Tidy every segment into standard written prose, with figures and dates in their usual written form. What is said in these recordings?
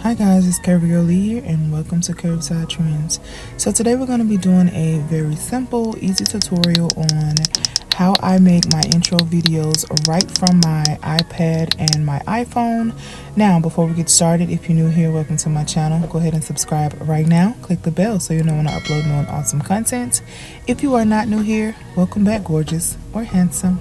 Hi guys, it's Curvy Girl Lee here and welcome to Curbside Trends. So today we're going to be doing a very simple, easy tutorial on how I make my intro videos right from my iPad and my iPhone. Now, before we get started, if you're new here, welcome to my channel. Go ahead and subscribe right now. Click the bell so you know when I upload new and awesome content. If you are not new here, welcome back, gorgeous or handsome.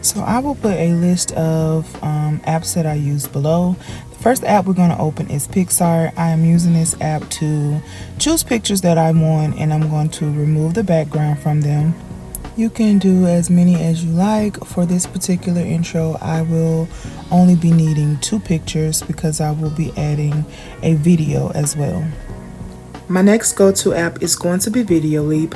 So I will put a list of apps that I use below. The first app we're going to open is PicsArt. I am using this app to choose pictures that I want, and I'm going to remove the background from them. You can do as many as you like. For this particular intro, I will only be needing 2 pictures because I will be adding a video as well. My next go-to app is going to be Video Leap.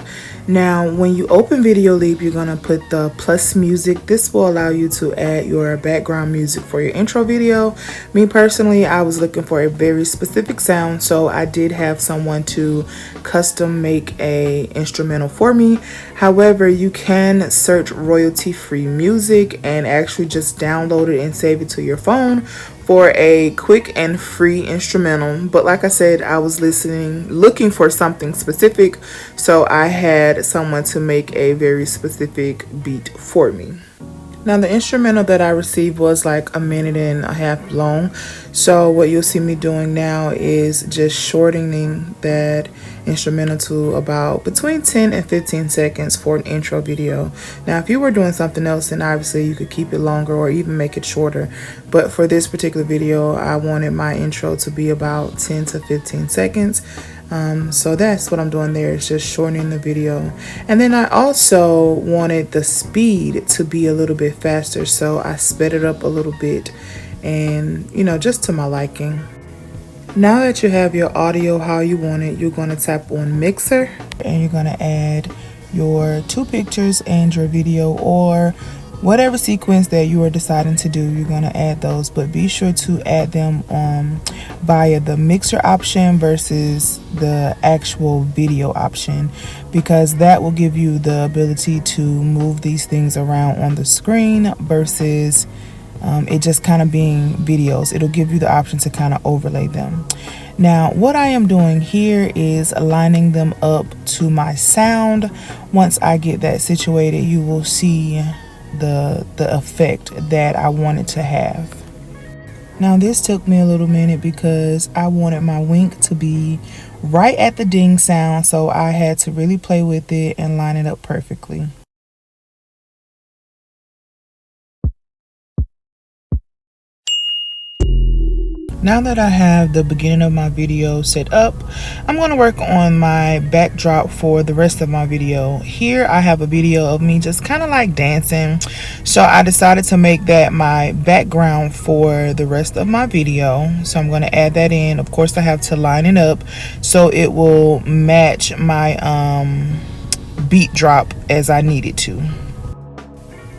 Now, when you open Video Leap, you're going to put the plus music. This will allow you to add your background music for your intro video. Me personally, I was looking for a very specific sound, so I did have someone to custom make a instrumental for me. However, you can search royalty-free music and actually just download it and save it to your phone for a quick and free instrumental. But like I said, I was looking for something specific, so I had someone to make a very specific beat for me. Now, the instrumental that I received was like 1.5 minutes long. So what you'll see me doing now is just shortening that instrumental to about between 10 and 15 seconds for an intro video. Now, if you were doing something else, then obviously you could keep it longer or even make it shorter. But for this particular video, I wanted my intro to be about 10 to 15 seconds. So that's what I'm doing there, is just shortening the video. And then I also wanted the speed to be a little bit faster, so I sped it up a little bit, and just to my liking. Now that you have your audio how you want it, you're going to tap on Mixer and you're going to add your 2 pictures and your video, or whatever sequence that you are deciding to do. You're going to add those, but be sure to add them via the mixer option versus the actual video option, because that will give you the ability to move these things around on the screen versus it just kind of being videos. It'll give you the option to kind of overlay them. Now, what I am doing here is lining them up to my sound. Once I get that situated, you will see the effect that I wanted to have. Now, this took me a little minute because I wanted my wink to be right at the ding sound, so I had to really play with it and line it up perfectly. Now that I have the beginning of my video set up, I'm going to work on my backdrop for the rest of my video. Here I have a video of me just kind of like dancing, so I decided to make that my background for the rest of my video. So I'm going to add that in. Of course, I have to line it up so it will match my beat drop as I need it to.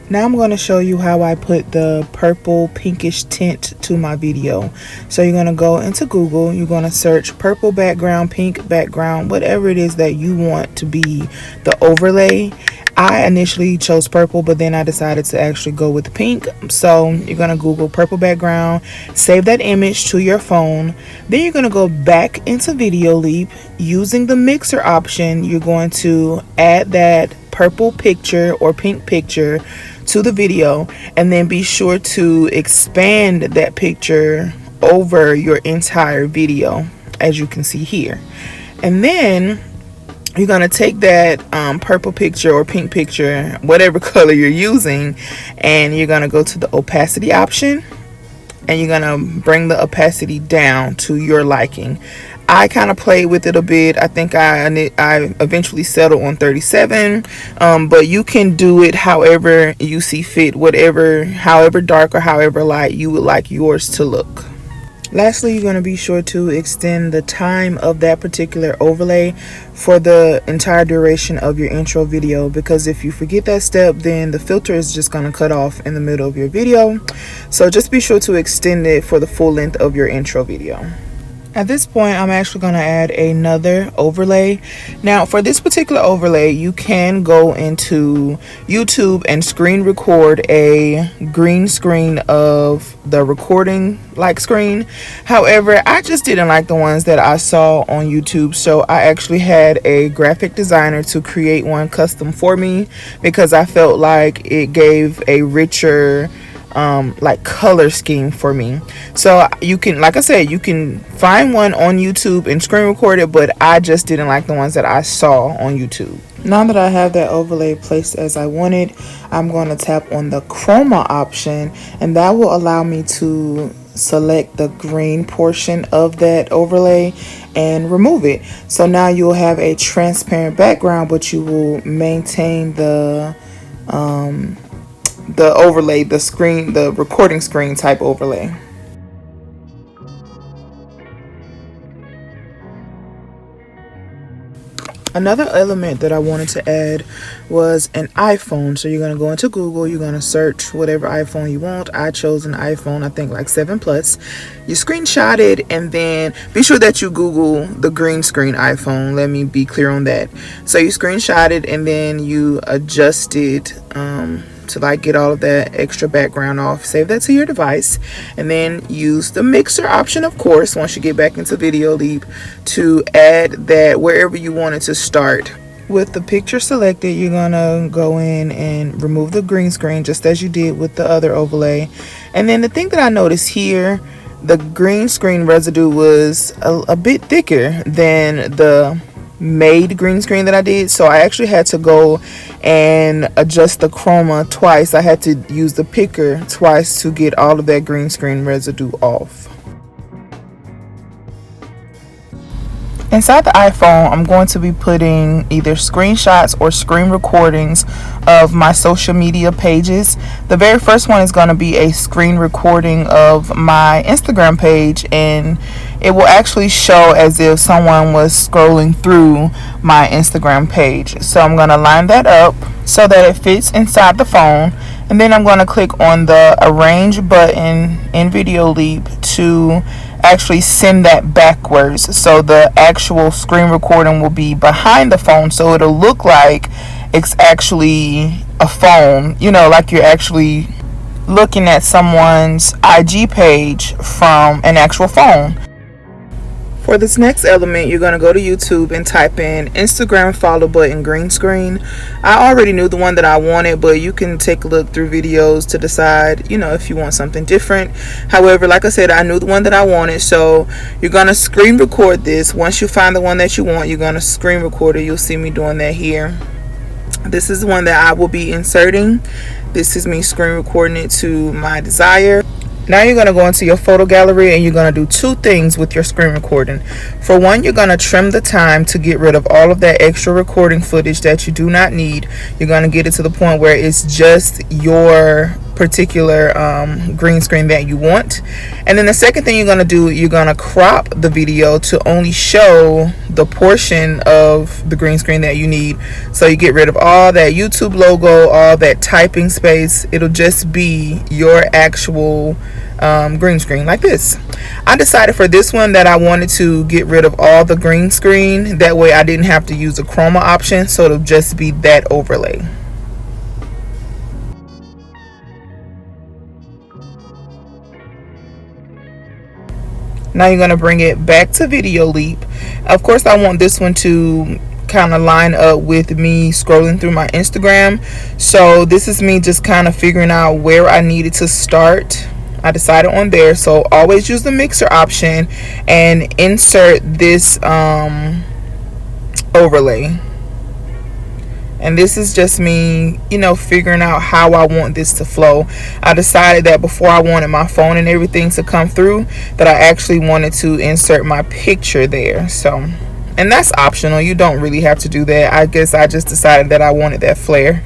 Now I'm going to show you how I put the purple pinkish tint to my video. So you're going to go into Google, you're going to search purple background, pink background, whatever it is that you want to be the overlay. I initially chose purple, but then I decided to actually go with pink. So you're going to Google purple background, save that image to your phone. Then you're going to go back into Video Leap. Using the mixer option, you're going to add that purple picture or pink picture to the video, and then be sure to expand that picture over your entire video, as you can see here. And then you're going to take that purple picture or pink picture, whatever color you're using, and you're going to go to the opacity option, and you're going to bring the opacity down to your liking. I kind of played with it a bit. I think I eventually settled on 37, but you can do it however you see fit, however dark or however light you would like yours to look. Lastly, you're going to be sure to extend the time of that particular overlay for the entire duration of your intro video, because if you forget that step, then the filter is just going to cut off in the middle of your video. So just be sure to extend it for the full length of your intro video. At this point, I'm actually going to add another overlay. Now, for this particular overlay, you can go into YouTube and screen record a green screen of the recording like screen. However, I just didn't like the ones that I saw on YouTube, so I actually had a graphic designer to create one custom for me because I felt like it gave a richer like color scheme for me. So you can, like I said, you can find one on YouTube and screen record it, but I just didn't like the ones that I saw on YouTube. Now that I have that overlay placed as I wanted, I'm going to tap on the chroma option, and that will allow me to select the green portion of that overlay and remove it. So now you'll have a transparent background, but you will maintain the overlay, the screen, the recording screen type overlay. Another element that I wanted to add was an iPhone. So you're going to go into Google, you're going to search whatever iPhone you want. I chose an iPhone, I think like 7 Plus. You screenshot it, and then be sure that you Google the green screen iPhone. Let me be clear on that. So you screenshot it, and then you adjust it to like get all of that extra background off. Save that to your device, and then use the mixer option, of course, once you get back into Video Leap, to add that wherever you want it to start. With the picture selected, you're gonna go in and remove the green screen just as you did with the other overlay. And then the thing that I noticed here, the green screen residue was a bit thicker than the made green screen that I did, so I actually had to go and adjust the chroma twice. I had to use the picker twice to get all of that green screen residue off. Inside the iPhone, I'm going to be putting either screenshots or screen recordings of my social media pages. The very first one is going to be a screen recording of my Instagram page, and it will actually show as if someone was scrolling through my Instagram page. So I'm going to line that up so that it fits inside the phone, and then I'm going to click on the arrange button in Video Leap to actually send that backwards. So the actual screen recording will be behind the phone, so it'll look like it's actually a phone, you know, like you're actually looking at someone's IG page from an actual phone. For this next element, you're going to go to YouTube and type in Instagram follow button green screen. I already knew the one that I wanted, but you can take a look through videos to decide, you know, if you want something different. However, like I said, I knew the one that I wanted, so you're going to screen record this. Once you find the one that you want, you're going to screen record it. You'll see me doing that here. This is the one that I will be inserting. This is me screen recording it to my desire. Now you're going to go into your photo gallery, and you're going to do two things with your screen recording. For one, you're going to trim the time to get rid of all of that extra recording footage that you do not need. You're going to get it to the point where it's just your particular green screen that you want. And then the second thing you're going to do, you're going to crop the video to only show the portion of the green screen that you need. So you get rid of all that YouTube logo, all that typing space. It'll just be your actual green screen like this. I decided for this one that I wanted to get rid of all the green screen. That way I didn't have to use the chroma option, so it'll just be that overlay. Now you're going to bring it back to Video Leap. Of course, I want this one to kind of line up with me scrolling through my Instagram. So this is me just kind of figuring out where I needed to start. I decided on there. So always use the mixer option and insert this overlay. And this is just me, you know, figuring out how I want this to flow. I decided that before I wanted my phone and everything to come through, that I actually wanted to insert my picture there. So, and that's optional. You don't really have to do that. I guess I just decided that I wanted that flair.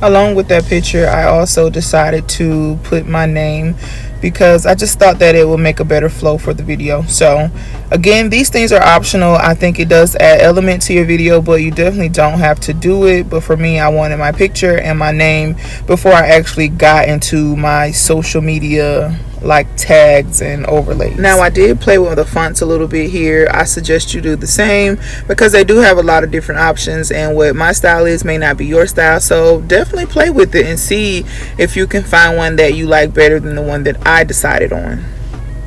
Along with that picture, I also decided to put my name because I just thought that it would make a better flow for the video. So again, these things are optional. I think it does add element to your video, but you definitely don't have to do it. But for me, I wanted my picture and my name before I actually got into my social media like tags and overlays. Now I did play with the fonts a little bit here. I suggest you do the same because they do have a lot of different options, and what my style is may not be your style, so definitely play with it and see if you can find one that you like better than the one that I decided on.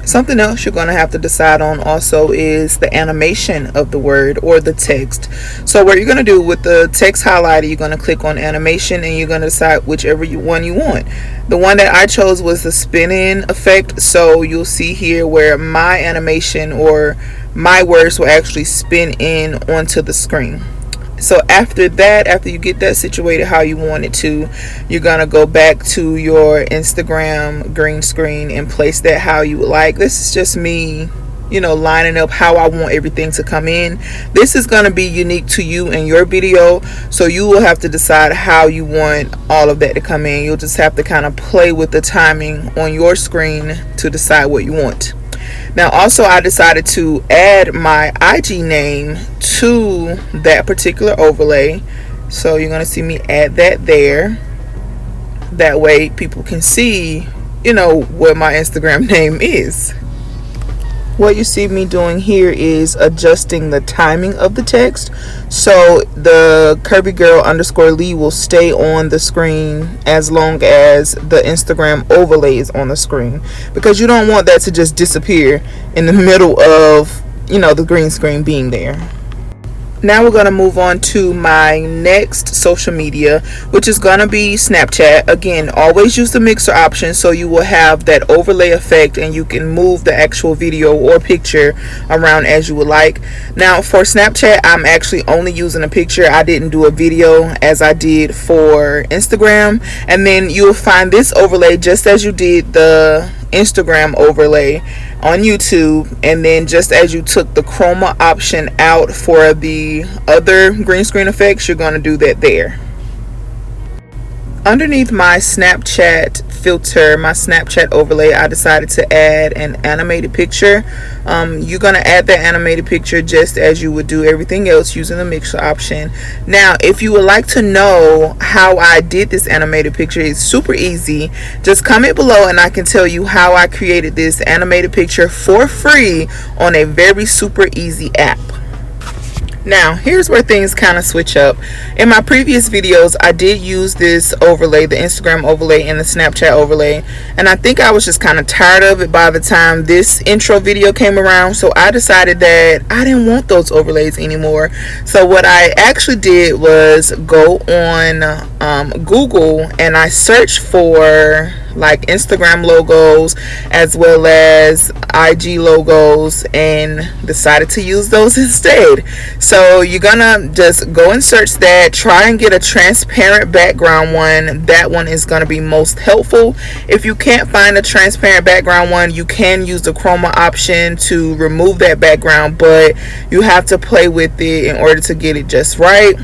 Something else you're going to have to decide on also is the animation of the word or the text. So what you're going to do with the text highlighter, you're going to click on animation and you're going to decide whichever one you want. The one that I chose was the spin-in effect, so you'll see here where my animation or my words will actually spin in onto the screen. So after that, after you get that situated how you want it to, you're going to go back to your Instagram green screen and place that how you would like. This is just me, you know, lining up how I want everything to come in. This is going to be unique to you and your video, so you will have to decide how you want all of that to come in. You'll just have to kind of play with the timing on your screen to decide what you want. Now also I decided to add my IG name to that particular overlay, so you're going to see me add that there. That way people can see, you know, what my Instagram name is. What you see me doing here is adjusting the timing of the text, so the Curvy Girl _ will stay on the screen as long as the Instagram overlay is on the screen, because you don't want that to just disappear in the middle of, you know, the green screen being there. Now we're going to move on to my next social media, which is going to be Snapchat. Again, always use the mixer option so you will have that overlay effect and you can move the actual video or picture around as you would like. Now for Snapchat, I'm actually only using a picture. I didn't do a video as I did for Instagram. And then you'll find this overlay just as you did the Instagram overlay on YouTube, and then just as you took the chroma option out for the other green screen effects, you're going to do that there. Underneath my Snapchat filter, my Snapchat overlay, I decided to add an animated picture. You're going to add that animated picture just as you would do everything else using the mixer option. Now if you would like to know how I did this animated picture, it's super easy. Just comment below and I can tell you how I created this animated picture for free on a very super easy app. Now here's where things kind of switch up. In my previous videos I did use this overlay, the Instagram overlay and the Snapchat overlay, and I think I was just kind of tired of it by the time this intro video came around, so I decided that I didn't want those overlays anymore. So what I actually did was go on Google and I searched for like Instagram logos as well as IG logos and decided to use those instead. So you're gonna just go and search that, try and get a transparent background one. That one is gonna be most helpful. If you can't find a transparent background one, you can use the chroma option to remove that background, but you have to play with it in order to get it just right.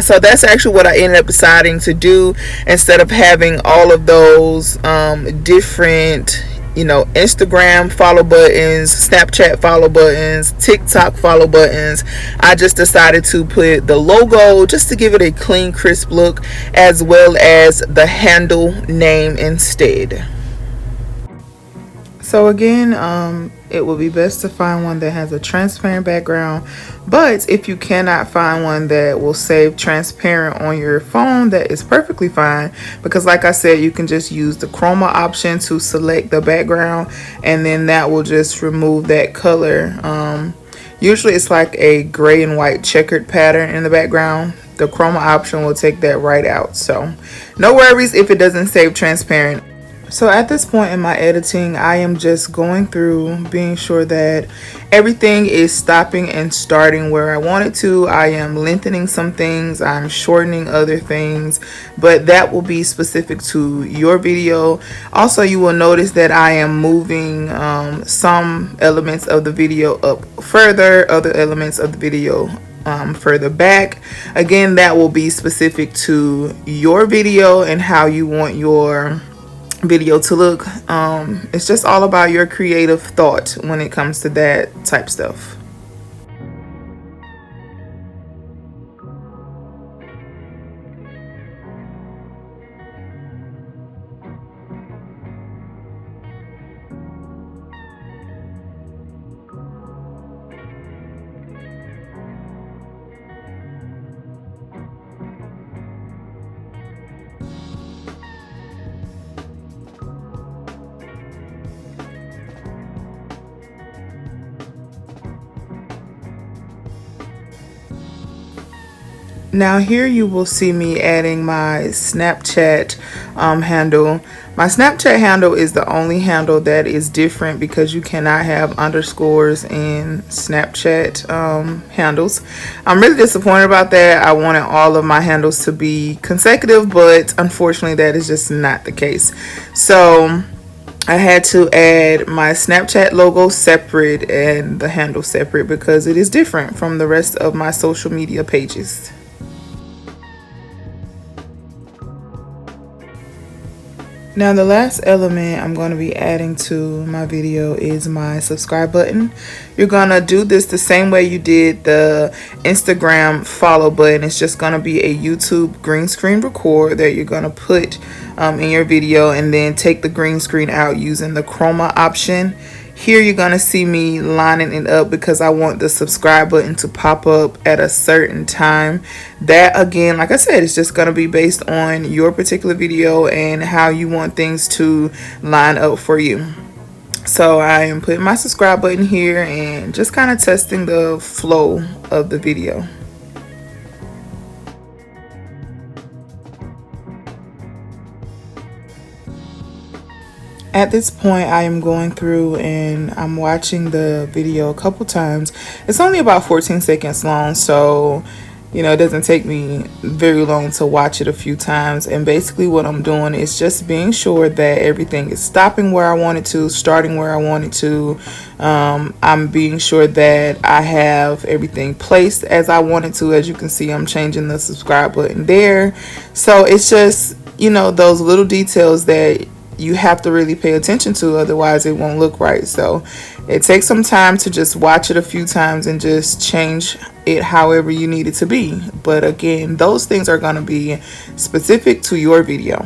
So that's actually what I ended up deciding to do, instead of having all of those different, you know, Instagram follow buttons, Snapchat follow buttons, TikTok follow buttons. I just decided to put the logo just to give it a clean, crisp look, as well as the handle name instead. So again, it will be best to find one that has a transparent background, but if you cannot find one that will save transparent on your phone, that is perfectly fine, because like I said, you can just use the chroma option to select the background and then that will just remove that color. Usually it's like a gray and white checkered pattern in the background. The chroma option will take that right out, so no worries if it doesn't save transparent. So at this point in my editing, I am just going through, being sure that everything is stopping and starting where I want it to. I am lengthening some things, I'm shortening other things, but that will be specific to your video. Also, you will notice that I am moving some elements of the video up further, other elements of the video further back. Again, that will be specific to your video and how you want your video to look. It's just all about your creative thought when it comes to that type stuff. Now here you will see me adding my Snapchat handle. My Snapchat handle is the only handle that is different because you cannot have underscores in Snapchat handles. I'm really disappointed about that. I wanted all of my handles to be consecutive, but unfortunately that is just not the case. So I had to add my Snapchat logo separate and the handle separate because it is different from the rest of my social media pages. Now the last element I'm going to be adding to my video is my subscribe button. You're going to do this the same way you did the Instagram follow button. It's just going to be a YouTube green screen record that you're going to put in your video and then take the green screen out using the chroma option. Here you're going to see me lining it up because I want the subscribe button to pop up at a certain time. That again, like I said, it's just going to be based on your particular video and how you want things to line up for you. So I am putting my subscribe button here and just kind of testing the flow of the video. At this point, I am going through and I'm watching the video a couple times. It's only about 14 seconds long, so you know, it doesn't take me very long to watch it a few times. And basically what I'm doing is just being sure that everything is stopping where I want it to, starting where I want it to. I'm being sure that I have everything placed as I want it to. As you can see, I'm changing the subscribe button there. So it's just, you know, those little details that you have to really pay attention to, otherwise it won't look right. So it takes some time to just watch it a few times and just change it however you need it to be. But again, those things are going to be specific to your video.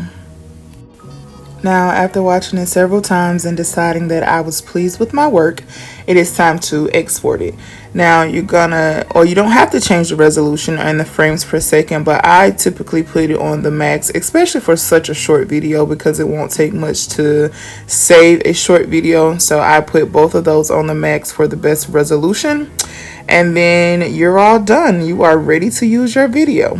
Now, after watching it several times and deciding that I was pleased with my work, it is time to export it. Now, you don't have to change the resolution and the frames per second, but I typically put it on the max, especially for such a short video because it won't take much to save a short video. So I put both of those on the max for the best resolution. And then you're all done. You are ready to use your video.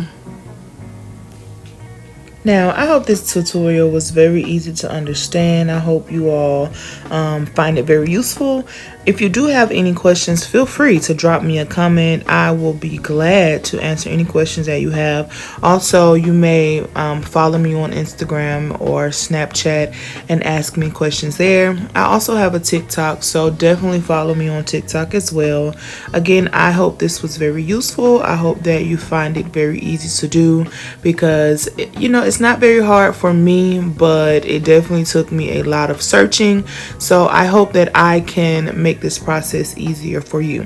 Now, I hope this tutorial was very easy to understand. I hope you all find it very useful. If you do have any questions, feel free to drop me a comment. I will be glad to answer any questions that you have. Also, you may follow me on Instagram or Snapchat and ask me questions there. I also have a TikTok, so definitely follow me on TikTok as well. Again, I hope this was very useful. I hope that you find it very easy to do because, you know, it's not very hard for me, but it definitely took me a lot of searching. So I hope that I can make this process easier for you.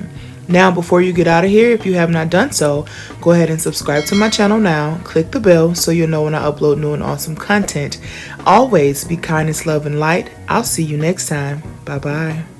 Now, before you get out of here, if you have not done so, go ahead and subscribe to my channel now. Click the bell so you'll know when I upload new and awesome content. Always be kindness, love, and light. I'll see you next time. Bye-bye.